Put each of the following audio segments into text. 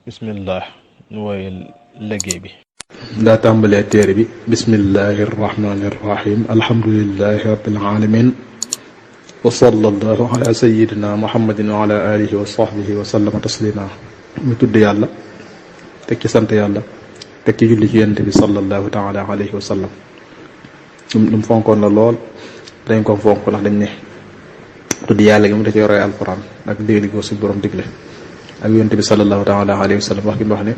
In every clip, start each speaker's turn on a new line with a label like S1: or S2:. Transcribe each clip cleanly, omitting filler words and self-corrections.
S1: bismillah nu woyal liggéey bi.
S2: daa tàmbalee téere bi bismillahi irrahmani irrahim alhamdulilahi rabbil alamin wa sallallahu ala sayidina muhammadin wa ala alihi wa sahbihi wa sallama taslima. mu tudd yàlla teg ci sant yàlla teg ci julli ci yonent bi sallallahu taala alayhi wa sallam. lu mu fonkoon la lool, dañ ko fonk ndax dañ ne tudd yàlla gi mu da cee roy alquran ak dégli ko suñu borom digle ak yonent bi sallallahu taala alayhi wa sallam wax gi mu wax ne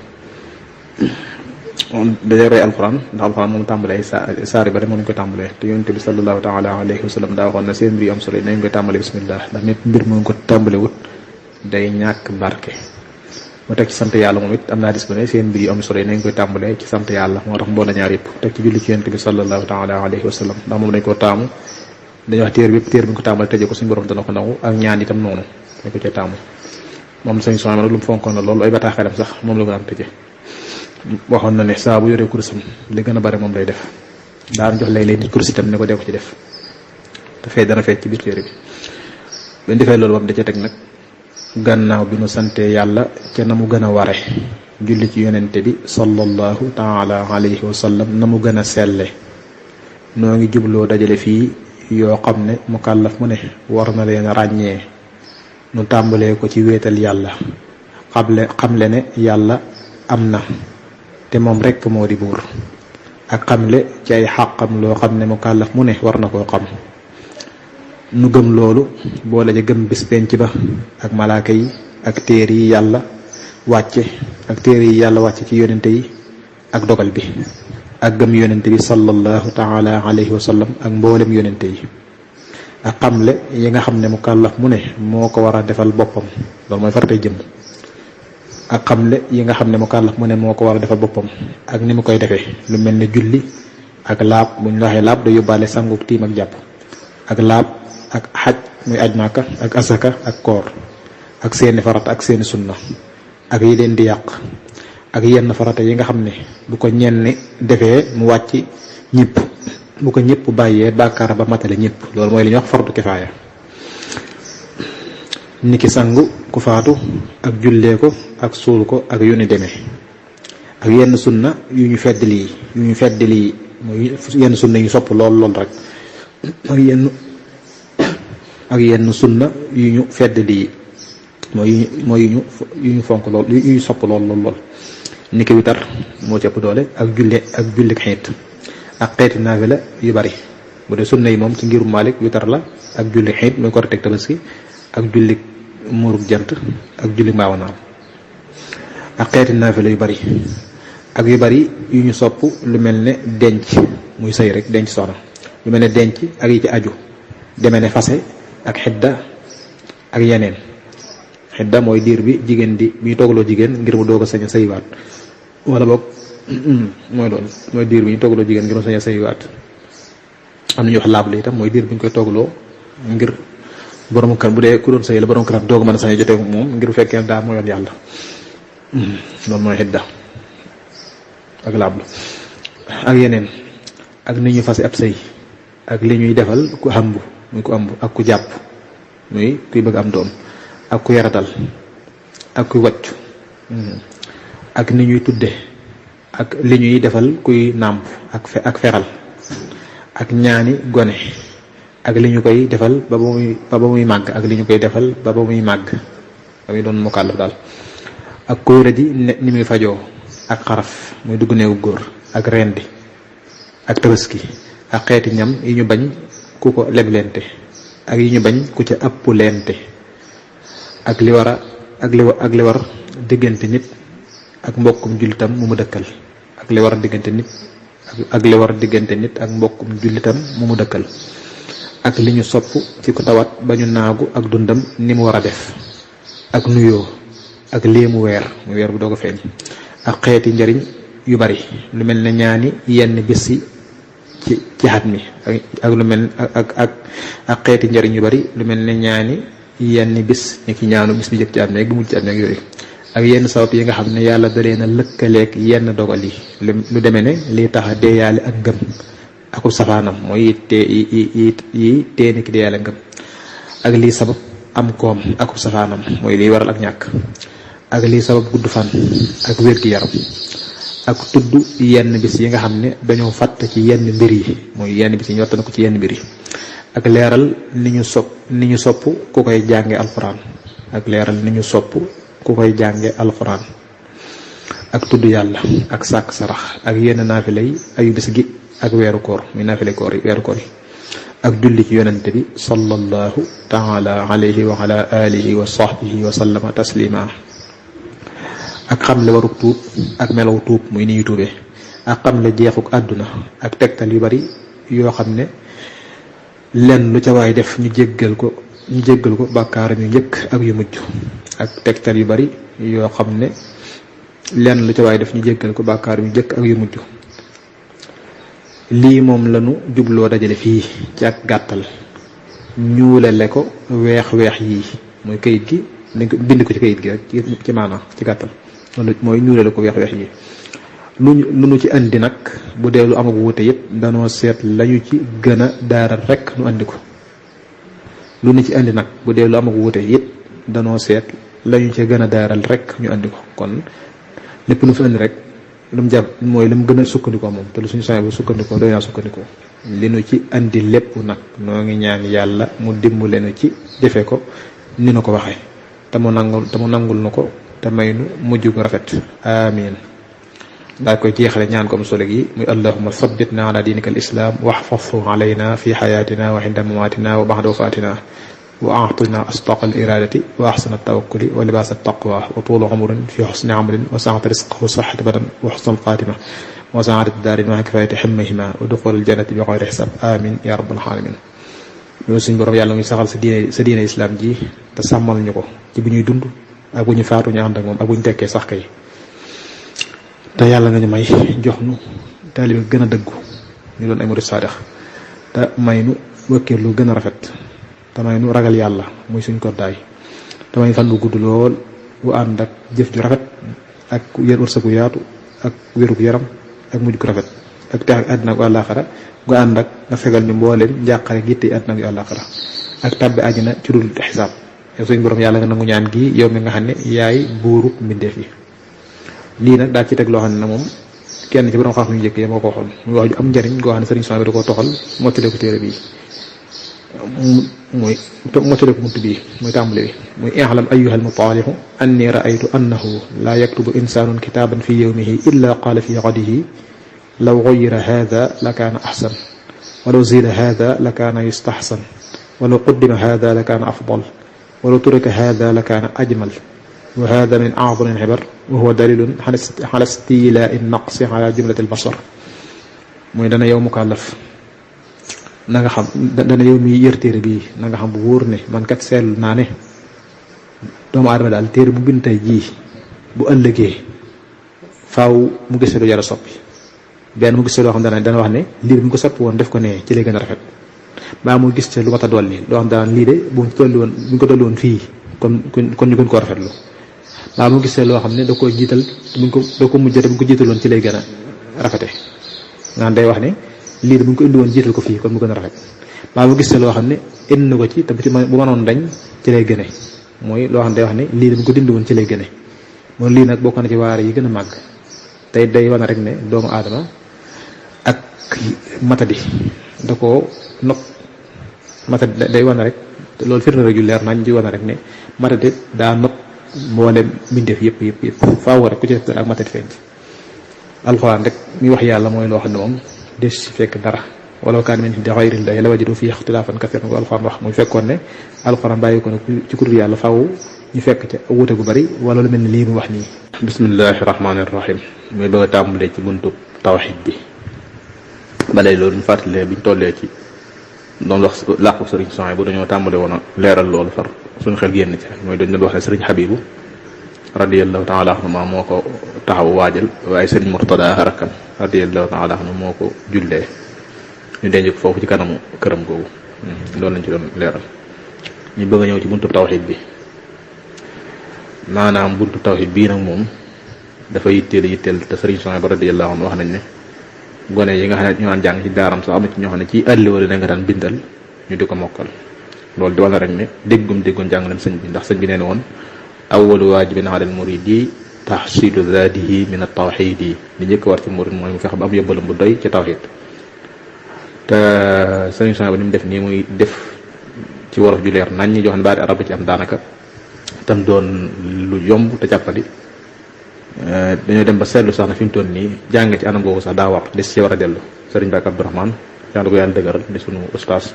S2: dajee roy alquran ndax alquran moom tàmbalee saar yi ba moo nañ ko tàmbalee te yonent bi sallallahu taala alayhi wa sallam daa waxoon na seen mbir yu am solo yi nañ koy tàmbalee bismillah ndax nit mbir mu ko tàmbale wut day ñàkk barke. mu teg ci sant yàlla moom it am naa dis bu ne seen mbir yu am solo yi nañ koy tàmbalee ci sant yàlla moo tax mboole ñaar yëpp teg ci julli ci yonent bi sallallahu taala alayhi wa sallam ndax moom dañ koo taamu dañuy wax téer bi téer bi ñu ko tàmbale tëjee ko suñu borom dana ko nangu ak ñaan itam noonu dañ ko cee taamu. moom sañ soo nag lu mu fonkoon na loolu ay bataaxelam sax moom la ko daan tëjee waxoon na ne saa bu yoree kursam li gën a bari moom lay def daan jox léeg-léeg nit kursi itam ne ko dee ko ci def te fee dana feeñ ci biir téere bi. bañ defee loolu bam da ca teg nag gannaaw bi nu sante yàlla ca na mu gën a ware julli ci yonente bi sallallahu taala alayhi wa sallam na mu gën a selle noo ngi jubloo dajale fii yoo xam ne mukallaf mu ne war na leen ràññee. nu tàmbalee ko ci wéetal yàlla xamle ne yàlla am na te moom rekk moo di buur ak xamle ci ay xàqam loo xam ne mukallaf mu ne war na koo xam. nu gëm loolu boole ja gëm bis penc ba ak malaaka yi ak téere yi yàlla wàcce ci yonente yi ak dogal bi ak gëm yonente bi sallallahu taala alayhi wa sallam ak mboolem yonente yi ak xamle yi nga xam ne mukallaf mu ne moo ko war a defal boppam loolu mooy faratay jëm ak xamle yi nga xam ne mukallaf mu ne moo ko war a defal boppam ak ni mu koy defee lu mel ne julli ak laab bu ñu waxee laab da yóbbaale sangu tiim ak jàpp ak laab ak xaj muy aj Màkka ak asaka ak koor ak seeni farata ak seeni sunna ak yi leen di yàq ak yenn farata yi nga xam ne bu ko ñenn defee mu wàcc ñëpp bu ko ñëpp bàyyee bàkkaar ba matale ñëpp loolu mooy li ñuy wax fardu kifaaya niki sangu ku faatu ak jullee ko ak suul ko ak yu ni demee ak yenn sunna yu ñu feddali mooy yenn sunna yu sopp lool rek ak yenn sunna yu ñu feddali mooy yu ñu fonk lool yu ñu sopp lool niki witar moo ci ëpp doole ak julli xeet ak xeeti naafila yu bari bu dee sunna yi moom ci ngirum Maalik witar la ak julli xiit muy Korite ak Tabaski ak julli muurug jant ak julli mbaawanaaw ak xeeti naafila yu bari ak yu bari yu ñu sopp lu mel ne denc muy sëy rek denc soxna lu mel ne denc ak yi ci aju demee ne fase ak xidda ak yeneen. xidda mooy diir bi jigéen di bi ñu toogaloo jigéen ngir mu doog a sañ a sëywaat wala boog mooy diir bi ñu toogaloo jigéen ngir mu sañ a sëywaat. am na ñuy wax laab la itam mooy diir bi ñu koy toogaloo ngir borom kër bu dee ku doon sëy la borom këram doog a mën a sañ a jotee moom ngir bu fekkee daa mooyoon yàlla loolu mooy xidda ak laab la ak yeneen ak ni ñu fase ab sëy ak li ñuy defal ku ëmb muy ku ëmb ak ku jàpp muy kuy bëgg am doom ak ku yaratal ak kuy wàccu ak ni ñuy tudde ak li ñuy defal kuy nàmp ak feral ak ñaani gone ak li ñu koy defal ba ba muy màgg ak li ñu koy defal ba ba muy màgg ba muy doon mukallaf daal ak kóore di ni muy fajoo ak xaraf muy dugg neegu góor ak rendi ak tabaski ak xeeti ñam yi ñu bañ ku ko leblente ak yi ñu bañ ku ca ëpp lente ak li war diggante nit ak mbokkum jullitam mu dëkkal ak li war diggante nit ak mbokkum jullitam mu dëkkal ak li ñu sopp ci ku tawat ba ñu naagu ak dundam ni mu war a def ak nuyoo ak léemu weer mu weer bu doog a feeñ ak xeeti njariñ yu bari lu mel ne ñaani yenn bis yi ci xat mi ak lu mel ak xeeti njariñ yu bari lu mel ne ñaani yenn bis ni ki ñaanu bis bi jëkk ci at meeg bu mujj ci at meeg yooyu ak yenn sabab yi nga xam ne yàlla da leen a lëkkaleeg yenn dogal yi lu demee ne liy tax a deeyaale ak ngëm akub safaanam mooy yi teeni ki deeyaale ngëm ak lii sabab am koom akub safaanam mooy liy waral ak ñàkk ak lii sabab gudd fan ak wér-gi-yaram, ak tudd yenn bis yi nga xam ne dañoo fàtt ci yenn mbir yi, mooy yenn bis yi ñu wattana ko ci yenn mbir yi, ak leeral ni ñu sopp ku koy jànge alxuraan, ak leeral ni ñu sopp ku koy jànge alxuraan, ak tudd yàlla ak sàkk sarax ak yenn naafile yi ayu bis gi ak weeru koor, muy naafile koor yi weeru koor yi, ak julli ci yonente bi sallallahu taala alayhi wa ala alihi wa sahbihi wa sallama taslima, ak xamle waruk tuub ak melaw tuub muy ni ñu tuubee, ak xamle jeexuk àdduna ak tegtal yu bari yoo xam ne lenn lu ca waay def ñu jéggal ko bàkkaaram yu njëkk ak yu mujj, ak tegtal yu bari yoo xam ne lenn lu ca waay def ñu jéggal ko bàkkaaram yu njëkk ak yu mujj. lii moom lañu jubloo dajale fii ci ak gàttal, ñuulale ko weex-weex yii mooy kayit gi dañ ko bind ko ci kayit gi rek ci maanaam ci gàttal loolu mooy ñuulale ko weex-weex yii. lu nu ci andi nag bu dee lu am ak wuute yëpp danoo seet lañu ci gën a daaral rek nu andi ko. lu nu ci andi nag bu dee lu am ak wuute yëpp danoo seet lañu ci gën a daaral rek ñu andi ko. kon lépp lu fi andi rek lu mu jàpp mooy lu mu gën a sukkandikoo moom, te lu suñu soxla bu sukkandikoo doy naa sukkandikoo. li nu ci andi lépp nag noo ngi ñaan yàlla mu dimbale nu ci defe ko ni nu ko waxee, te mu nangul nu ko te may nu mujj gu rafet. amiin. daa koy jeexale ñaan ko am solo gi muy allahumma sabbitna ala diinika al islam wahfazhu alayna fi hayatina wa inda mamatina wa ba'da wafatina wa a'tina asdaqa al iradati wa ahsana tawakkuli wa libasa taqwa wa tula umrin fi husni amalin wa sa'ati rizqi wa sihhati badan wa husnal khatima wa sa'ati darin wa kifayati himmihima wa dukhul al jannati bi ghayri hisab. amin ya rabbal alamin. loolu suñu borom yàlla muy saxal sa diine islam ji te sàmmal ñu ko ci bu ñuy dund ak bu ñu faatu ñu ànd ak moom ak bu ñu tekkee sax kay, te yàlla nga ñu may jox nu taalibe gën a dëggu ñu doon ay murid saadix, te may nu wëkkeel lu gën a rafet, te may nu ragal yàlla muy suñ koddaay, te may fan bu gudd lool bu ànd ak jëf ju rafet ak wërsëgu yaatu ak wérug yaram ak mujj gu rafet ak teex ak àddina ak àllaaxira gu ànd ak nga fegal ñu mbooleem njàqare gitte àddina ak àllaaxira ak tàbbi àjjana ci dul xisaab. yow suñ borom yàlla nga nangu ñaan gi yow mi nga xam ne yaay buurub mbindeef yi. lii nag daal ci teg loo xam ne moom kenn ci borom xam-xam yu njëkk yi moo ko waxoon muy wax ju am njëriñ goo xam ne sëriñ Souhaïbou da koo toxal mottale ko téere bii muy mottale ko mutt bii muy tàmbali bi muy i'lam ayyuha al-mutalihu anni ra'aytu annahu la yaktubu insanun kitaban fi yawmihi illa qala fi ghadihi law ghayyira hadha la kana ahsan wa law zida hadha la kana yustahsan wa law quddima hadha la kana afdal wa law turika hadha la kana ajmal wa hada min a'zami al-ibar wa huwa dalilun ala istilaa'i an-naqsi ala jumlati al-bashar. mooy dana yow mukallaf na nga xam, dana yow mi yër téere bii na nga xam bu wóor ne man kat seetlu naa ne doomu aadama daal téere bu bind tey jii bu ëllëgee faaw mu gis lu jar a soppi. benn mu gis loo xam dana wax ne lii bu ñu ko soppi woon def ko ne ci lay gën a rafet, baa mu gis lu mat a dolli loo xam dana lii de bu ñu ko dolli woon fii kon ñu gën koo rafetlu. waaw mu gisee loo xam ne da ko jiital da ko mujjate bu ñu ko jiitaloon ci lay gën a rafete naan day wax ne lii de bu ñu ko indi woon jiital ko fii kon mu gën a rafet. waaw mu gisee loo xam ne indi na ko ci te bu mënoon dañ ci lay gëne, mooy loo xam ne day wax ne lii de bu ñu ko dindi woon ci lay gëne. mooy lii nag bokk na ci waare yi gën a màgg tey day wane rek ne doomu aadama ak matadi da koo not matadi day wane rek loolu firnde rek yu leer nañ ci wane rek ne matadi daa not mboolem mbindeef yëpp faaw rek ku ci def dara ak matadi feeñ. alxuraan rek mi wax yàlla mooy loo xam ne moom des ci fekk dara walaw kaana min indi ghayrillahi lawajadu fiihi ixtilaafan kasiiran ko alxuraan wax muy fekkoon ne alxuraan bàyyi ko ne ci kuréel yàlla faaw ñu fekk ca wuute gu bari wala lu mel ni lii mu wax nii. bismillahi rahmaani rahim. muy bëgg a tàmbalee ci buntu tawxiid bi balay loolu ñu fàttalee biñ tollee ci doon wax làqu sëriñ Souhaïbou bu dañoo tàmbale woon a leeral loolu far suñu xel génn ci mooy dañ doon wax ne sëriñ Habibu radiyallahu taala anhu moo ko taxaw waajal, waaye sëriñ Murtada rakkam radiyallahu taala anhu moo ko jullee ñu denc ko foofu ci kanamu këram googu. loolu lañ ci doon leeral. ñu bëgg a ñëw ci buntu tawxiid bi. maanaam buntu tawxiid bii nag moom dafa yitteel te sëriñ Souhaïbou radiyallahu anhu wax nañ ne gone yi nga xam ne ñu daan jàng ci daaram sax am na ci ñoo xam ne ci àlli wala da nga daan bindal ñu di ko mokkal. loolu di wala rek ne déggoon jàngaleem sëñ bi, ndax sëñ bi nee na woon awwalu waajibin ala al muridi tahsilu zaadihi min at tawxidi li njëkk war ci murid mooy mu fexe ba am yóbbalam bu doy ci tawxid. te sëriñ Souhaïbou ni mu def nii muy def ci wolof ju leer nañ ñi jox ne baati arab ci am daanaka tam doon lu yomb te jàppandi. dañoo dem ba seetlu sax na fi mu toll nii jàng ci anam googu sax daa war des ci war a dellu sëriñ Bakk Abdourahmane yàlla ko yàlla dëgëral di sunu ustaas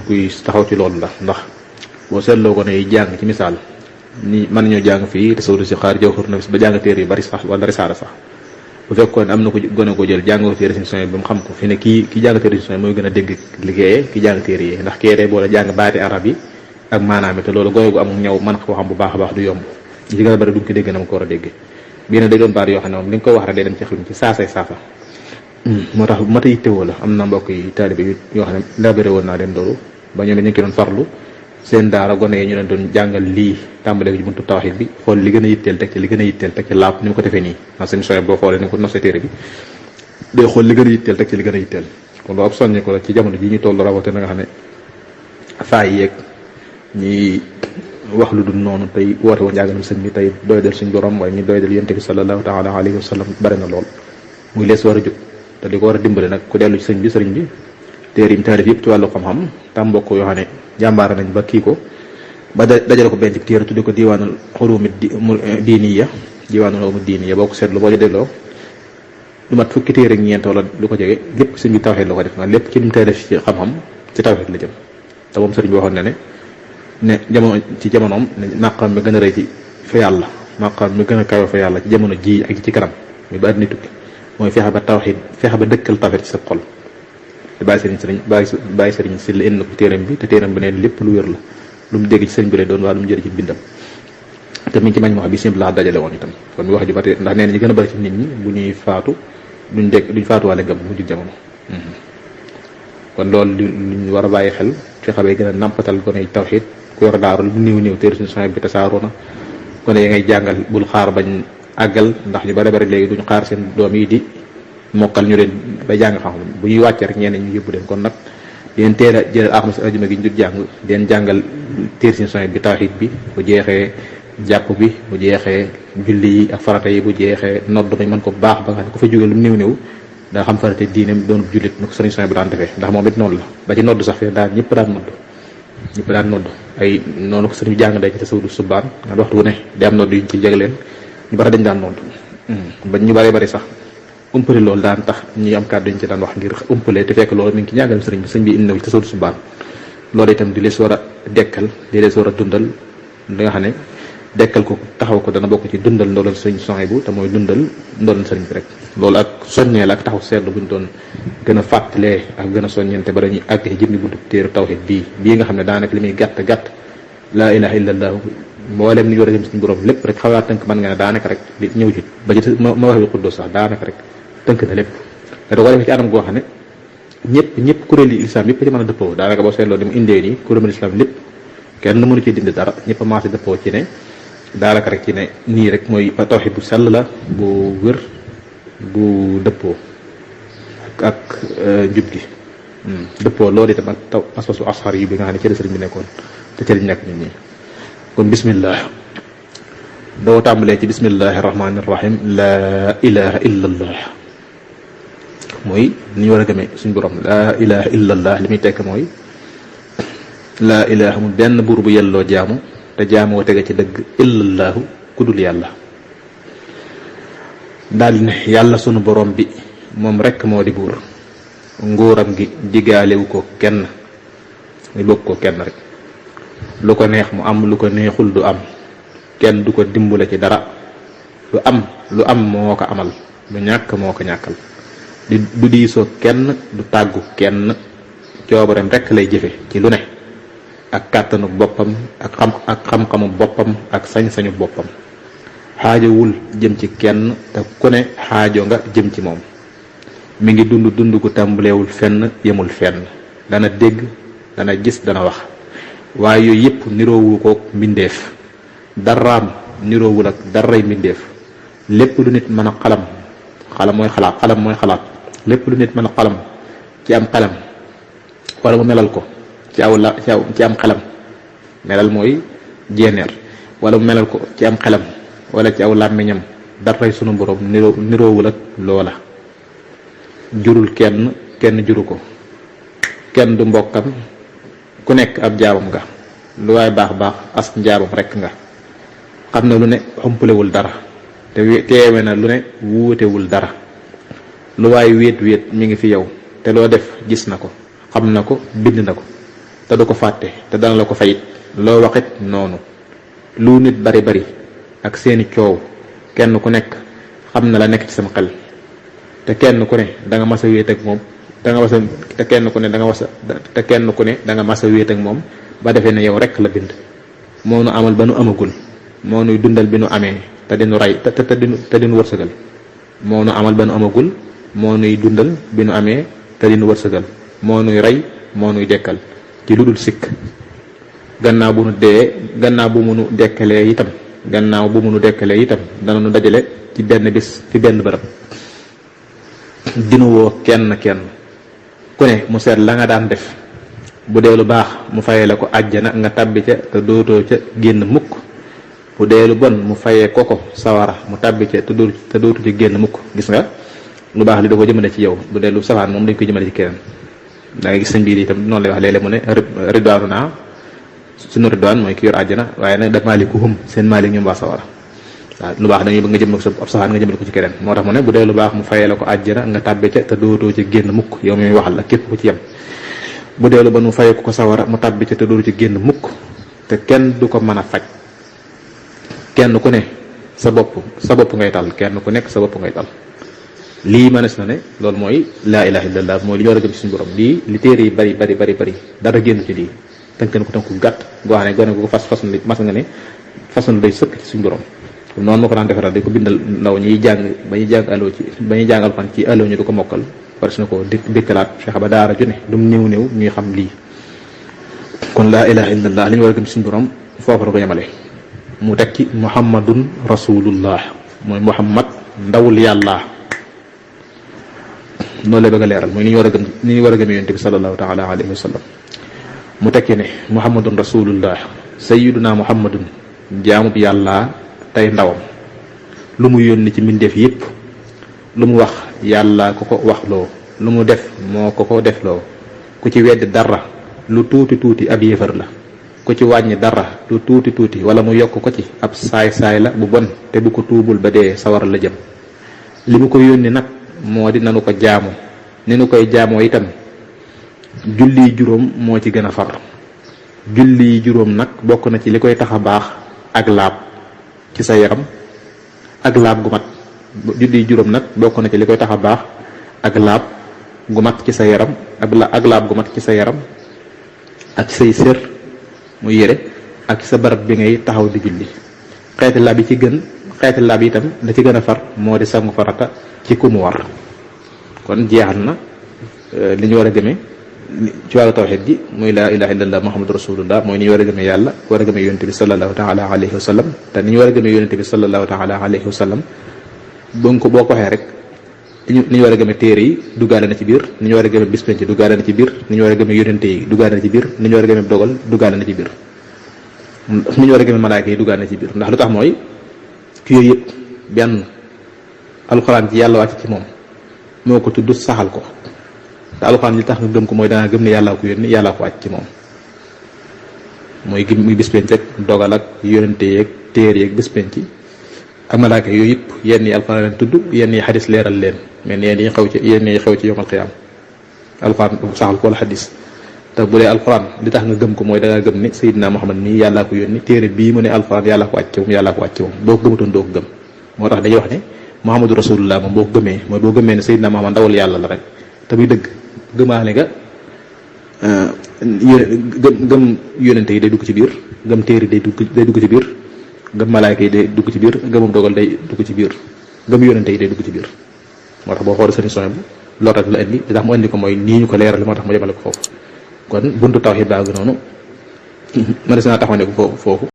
S2: kuy taxaw ci loolu la. ndax boo seetloo ko ne jàng ci misaal ni mën nañoo jàng fii te sawdu si xaar jawhar nafis ba jàng téere yu bari sax wala risaala sax bu fekkoon am na ko gone ko jël jàng téere Sëriñ Souhaïbou ba mu xam ko fi ne kii jàng téere Sëriñ Souhaïbou mooy gën a dégg liggéeyee ki jàng téere yi ndax kii day boole jàng baati arab yi ak maanaam te loolu gooy gu amul ñaw mën ko xam bu baax a baax du yomb li gën a bari duñ ko dégg na ma ko war a dégg bii nag day doon baat yoo xam ne moom li nga koy wax rek day dem ci xeluñ ci saasay saasa moo tax mata yittewoo la am na mbokk yi taalibe yoo xam ne labéré woon naa leen loolu ba ñoom ñu ngi doon farlu seen daara gone yi ñu leen doon jàngal lii tàmbalee ci buntu tawhid bi xool li gën a yitteel teg ci li gën a yitteel teg ci laab ni mu ko defee nii ndax Sëriñ Souhaïbou boo xoolee ni mu ko nosee téere bi day xool li gën a yitteel teg ci li gën a yitteel kon loolu ab soññe ko la ci jamono ji ñu toll rawatina nga xam ne faay yeeg ñi wax lu dul noonu tey woote woon njàngalem sëñ bi tey doy del suñ borom waaye ñu doy del yonent bi sallallahu taala alayhi wa sallam bari na lool muy lees war a jóg te di ko war a dimbale nag ku dellu ci sëriñ bi téere yi taalif yëpp ci wàllu xam-xam tam mbokk yoo xam ne jàmbaara nañ ba kii ko ba dajale ko benn téere tudde ko diwaanul xurumi diiniya diwaanul xurumi diiniya boo ko seetlu boo delloo lu mat fukki téere ak ñeent wala lu ko jege lépp sëñ bi tawhid la ko def nga lépp ci lim taalif ci xam-xam ci tawhid la jëm te moom sëriñ bi waxoon na ne jamonoom ne maqam mi gën a rëy ci fa yàlla maqam mi gën a kawe fa yàlla ci jamono ji ak ci kanam muy ba àddina tukki mooy fexe ba tawhid fexe ba dëkkal tawhid ci sa xol te bàyyi sëriñ si la indi na ko téeram bi te téeram bi ne lépp lu wér la lu mu dégg ci sëriñ bi lay doon waa lu mu jëri ci bindam te mi ngi ci mañ moo xam bi simple laa dajale woon itam kon mi wax ju bari ndax nee na ñi gën a bari ci nit ñi bu ñuy faatu duñ faatuwaale ngëm mu jug jamono kon loolu luñ war a bàyyi xel fexe bay gën a nampatal gone yi tawhid ku yor daaru lu néew téere Sëriñ Souhaïbou bi tasaaroo na gone yi ngay jàngal bul xaar bañ àggal ndax ñu bari léegi duñ xaar seen doom yi di mokkal ñu leen ba jàng xam-xam bu ñuy wàcce rek ñeneen ñu yóbbu leen kon nag deen teel a jël alxames ajuma gi ñu dul jàng deen jàngal téere Sëriñ Souhaïbou bi tawhid bi bu jeexee jàpp bi bu jeexee julli yi ak farata yi bu jeexee nodd bañ mën ko baax ba nga xam ne ku fa jóge lu néew daa xam farata diineem doon jullit nu ko Sëriñ Souhaïbou bi daan defee ndax moom it noonu la ba ci nodd sax fee daal ñëpp daan nodd ay noonu ko sëriñ jàng day ci tasawudu subaan nga waxtu wu ne day am nodd yuñ ci jegleen ñu bari dañ daan nodd ba ñu bari sax umpale loolu daan tax ñi am kàddu ñu ci daan wax ngir umpale te fekk loolu mi ngi ci njàngalem sëriñ bi sëñ bi indi na ci tasawudu subaan loolu itam di lees war a dekkal di lees war a dundal li nga xam ne dekkal ko taxaw ko dana bokk ci dundal ndoolal Sëriñ Souhaïbou te mooy dundal ndoolal sëriñ bi rek loolu ak soññee la ak taxaw seetlu buñ doon gën a fàttalee ak gën a soññeente ba dañuy àgg ci jëmmi buntu téere tawhid bii nga xam ne daanaka li muy gàtt laa ilaha illallah mboolem ni ñu war a jëm suñu borom lépp rek xawaat tënk mën nga ne daanaka rek li ñëw ci ba ci ma wax yu xuddoo sax daanaka rek tënk na lépp te da ko defee ci anam goo xam ne ñëpp kuréel yi islam yëpp ci mën a dëppoo daanaka boo seetloo ni mu indee nii kuréelu islam lépp kenn mënu ci dindi dara ñëpp a maase dëppoo ci ne daanaka rek ci ne nii rek mooy tawhid bu sell la bu wér bu dëppoo ak njub gi dëppoo loolu itam ak taw pas-pasu asxar yi bi nga xam ne ci la sëriñ bi nekkoon te ci lañ nekk ñun ñi kon bismillah doo tàmbalee ci bismillahi rahmaani rahim laa ilaha illa allah mooy ni ñu war a gëmee suñu borom laa ilaha illa allah li muy tekk mooy laa ilaha mu benn buur bu yelloo jaamu te jaamoo tege ci dëgg illallahu ku dul yàlla daal ne yàlla sunu borom bi moom rekk moo di buur nguuram gi digaalewu ko kenn muy bokk ko kenn rek lu ko neex mu am lu ko neexul du am kenn du ko dimbale ci dara lu am moo ko amal lu ñàkk moo ko ñàkkal du diisoo kenn du tàggu kenn coobareem rekk lay jëfe ci lu ne ak kàttanu boppam ak xam-xamu boppam ak sañ-sañu boppam xaajowul jëm ci kenn te ku ne xaajo nga jëm ci moom mi ngi dund gu tàmbalewul fenn yemul fenn dana dégg dana gis dana wax waaye yooyu yëpp niroowu ko mbindeef daraam niroowul ak daray mbindeef lépp lu nit mën a xalam mooy xalaat lépp lu nit mën a xalam ci am xelam wala mu melal ko ci am xelam melal mooy jéeneer wala mu melal ko ci am xelam wala ci aw làmmiñam daray sunu borom niroowul ak loola. jurul kenn juru ko, kenn du mbokkam, ku nekk ab jaamam nga, lu waay baax baax as njaamam rekk nga. xam na lu ne xumpalewul dara te teewe na lu ne wuutewul dara. lu waay wéet mi ngi fi yow te loo def gis na ko, xam na ko, bind na ko te du ko fàtte te dana la ko fayit. loo waxit noonu. lu nit bari ak seeni coow kenn ku nekk xam na la nekk ci sama xel te kenn ku ne da nga mas a wéet ak moom te kenn ku ne da nga mas a wéet ak moom ba defee ne yow rekk la bind. moo nu amal ba nu amagul, moo nuy dundal bi nu amee te dinu rey te dinu wërsëgal. moo nu amal ba nu amagul, moo nuy dundal bi nu amee te dinu wërsëgal. moo nuy rey, moo nuy dekkal ci lu dul sikk. gannaaw bu mu nu dekkalee itam dana nu dajale ci benn bis fi benn bërëb. dinu woo kenn ku ne mu seet la nga daan def, bu dee lu baax mu fayee la ko àjjana nga tàbbi ca te dootoo ca génn mukk. bu dee lu bon mu fayee ko sawara mu tàbbi ca te dootu ci génn mukk. gis nga lu baax li da ko jëmale ci yow, bu dee lu safaan moom dañ ko jëmale ci keneen. da ngay gis sëñ biir itam noonu lay wax léeg-léeg mu ne ridwaanu naa sunu ridwaan mooy ki yor àjjana, waaye nag daf maalikuhum seen maalik ñoom waa sawara. waaw lu baax dañuy bëgg nga jëmale ko sa ab safaan nga jëmale ko ci keneen. moo tax mu ne bu dee lu baax mu fayee la ko àjjana nga tàbbi ca te dootoo ci génn mukk, yow mi waxal la képp ku ci yem. bu dee lu bon mu fayee ko sawara mu tàbbi ca te dootu ci génn mukk te kenn du ko mën a faj. kenn ku ne sa bopp ngay tal, kenn ku nekk sa bopp ngay tal. lii mënees na ne loolu mooy laa ilaha illallah, mooy li ñu war a gëm ci suñu borom. lii li téere yi bari dara génn ci lii. tënk na ko tënku gàtt goo xam ne gone ko façon nga ne façon day sëkk ci suñu borom. noonu moo ko daan defaral day ko bindal ndaw ñiy jàng ba ñuy jàng alxuraan ci allo ñu du ko mokkal parce que ko dëkkalaat fexe ba daara ju ne du mu néew ñuy xam lii. kon laa ilaha illallah li ñu war a gëm ci suñu borom foofu la ko yemale. mu teg ci muhammadun rasulullah, mooy muhammad ndawul yàlla. noonu lay bëgg a leeral mooy ni ñu war a gëm yonent bi sallallahu taala alayhi wa sallam. mu tekki ne muhammadun rasulullah sayyiduna muhammadun jaamub yàlla tey ndawam. lu mu yónni ci mbindeef yépp, lu mu wax yàlla ko waxloo, lu mu def moo ko defloo. ku ci weddi dara lu tuuti ab yéefar la, ku ci wàññi dara lu tuuti wala mu yokk ko ci ab saay la bu bon te bu ko tuubul ba dee sawar la jëm. li mu ko yónni nag moo di nanu ko jaamu, ni nu koy jaamoo itam julli juróom moo ci gën a far. julli juróom nag bokk na ci li koy tax a baax ak laab ci sa yaram ak laab gu mat. julli juróom nag bokk na ci li koy tax a baax ak laab gu mat ci sa yaram ak laab gu mat ci sa yaram ak say sër mu yére ak sa barab bi ngay taxaw di julli. xeeti laab yi itam la ci gën a far moo di sangu farata ci ku mu war. kon jeexal na li ñu war a gëmee ci wàllu tawxid ji muy laa ilaha illallah muhammadu rasulullah, mooy ni ñu war a gëmee yàlla, war a gëmee yonente bi sallallahu taala alayhi wa sallam. te ni ñu war a gëmee yonente bi sallallahu taala alayhi wa sallam boo ko waxee rek ni ñu war a gëmee téere yi duggaale na ci biir, ni ñu war a gëmee bis penc duggaale na ci biir, ni ñu war a gëmee yonente yi duggaale na ci biir, ni ñu war a gëmee dogal duggaale na ci biir, ni ñu war a gëmee malaayka yi duggaale na ci biir. ndax lu tax mooy yooyu yëpp benn alxuraan ci yàlla wàcc ci moom moo ko tudd saxal ko. te alxuraan li tax nga gëm ko mooy dangaa gëm ne yàllaa ko yónni, yàllaa ko wàcc ci moom. mooy bis penc rek dogal ak yonente yeeg téere yeeg bis penc ak malaaka yooyu yëpp yenn yi alxuraan leen tudd, yenn yi xadis leeral leen, mais yenn yi xew ci yomal xiyaam alxuraan saxal ko wala xadis. te bu dee alxuraan li tax nga gëm ko mooy dangaa gëm ne Seydina Muhammad nii yàllaa ko yónni, téere bii mu ne alxuraan yàllaa ko wàcc moom boo ko gëmatoon doo ko gëm. moo tax dañuy wax ne Muhammadu rasulullah moom boo ko gëmee mooy boo gëmee ne Seydina Muhammad ndawal yàlla la rek te muy dëgg gëmaale nga gëm yonente yi day dugg ci biir, gëm téere day dugg ci biir, gëm malaayka yi day dugg ci biir, gëmum dogal day dugg ci biir, gëm yonente yi day dugg ci biir. moo tax boo xoolee solution bu loolu rek la indi li tax mu indi ko mooy nii ñu ko leeral, moo tax mu jëmale ko foofu. kon buntu tawhid baa ngi noonu ma des naa taxaw ne ko foofu